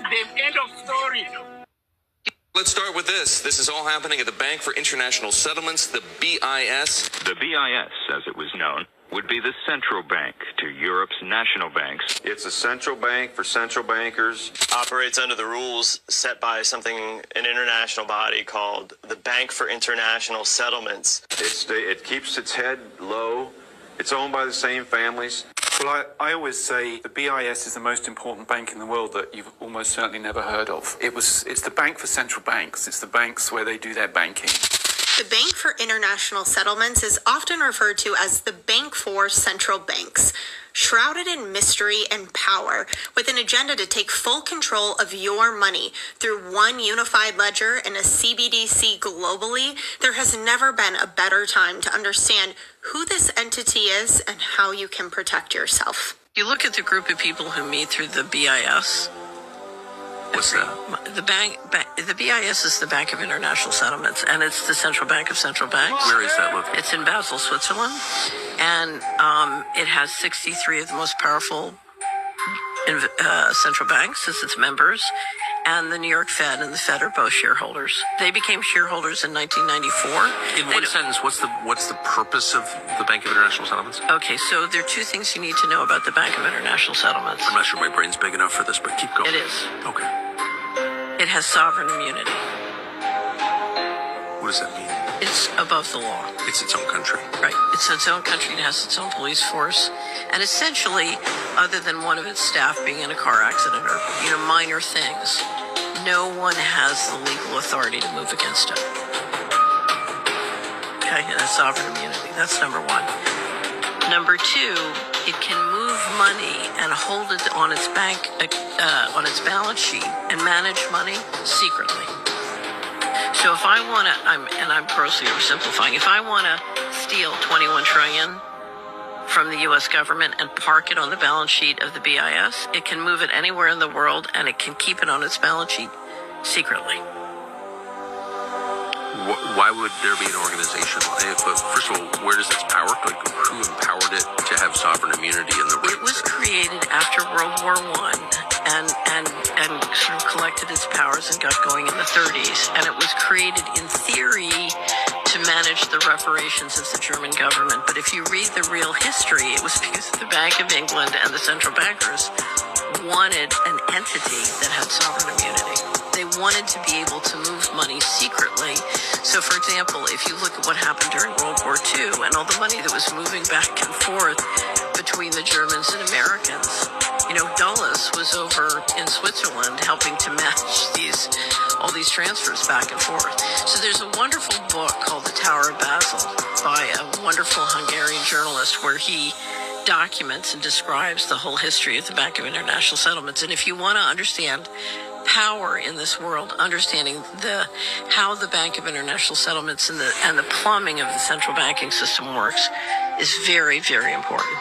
them. End of story. Let's start with this. This is all happening at the Bank for International Settlements, the BIS. The BIS, as it was known, would be the central bank to Europe's national banks. It's a central bank for central bankers. Operates under the rules set by an international body called the Bank for International Settlements. It keeps its head low. It's owned by the same families. Well, I always say the BIS is the most important bank in the world that you've almost certainly never heard of. It's the bank for central banks. It's the banks where they do their banking. The Bank for International Settlements is often referred to as the Bank for Central Banks, shrouded in mystery and power, with an agenda to take full control of your money through one unified ledger and a CBDC globally. There has never been a better time to understand who this entity is and how you can protect yourself. You look at the group of people who meet through the BIS. What's that? The BIS is the Bank of International Settlements, and it's the central bank of central banks. Where is that located? It's in Basel, Switzerland, and it has 63 of the most powerful central banks as its members, and the New York Fed and the Fed are both shareholders. They became shareholders in 1994. In one sentence, what's the purpose of the Bank of International Settlements? Okay, so there are two things you need to know about the Bank of International Settlements. I'm not sure my brain's big enough for this, but keep going. It is. Okay. It has sovereign immunity. What does that mean? It's above the law. It's its own country. Right. It's its own country. It has its own police force. And essentially, other than one of its staff being in a car accident or, minor things, no one has the legal authority to move against it. Okay, and it's sovereign immunity. That's number one. Number two, it can move money and hold it on its on its balance sheet and manage money secretly. So if I want to, I'm grossly oversimplifying, if I want to steal 21 trillion from the U.S. government and park it on the balance sheet of the BIS, it can move it anywhere in the world and it can keep it on its balance sheet secretly. Why would there be an organization? But first of all, where does its power? Like, who empowered it to have sovereign immunity in the right? It was created after World War I and sort of collected its powers and got going in the 30s. And it was created in theory to manage the reparations of the German government. But if you read the real history, it was because the Bank of England and the central bankers wanted an entity that had sovereign immunity. They wanted to be able to move money secretly. So, for example, if you look at what happened during World War II and all the money that was moving back and forth between the Germans and Americans, Dulles was over in Switzerland helping to manage all these transfers back and forth. So there's a wonderful book called The Tower of Basel by a wonderful Hungarian journalist where he documents and describes the whole history of the Bank of International Settlements. And if you want to understand power in this world, understanding how the Bank of International Settlements and the plumbing of the central banking system works is very, very important.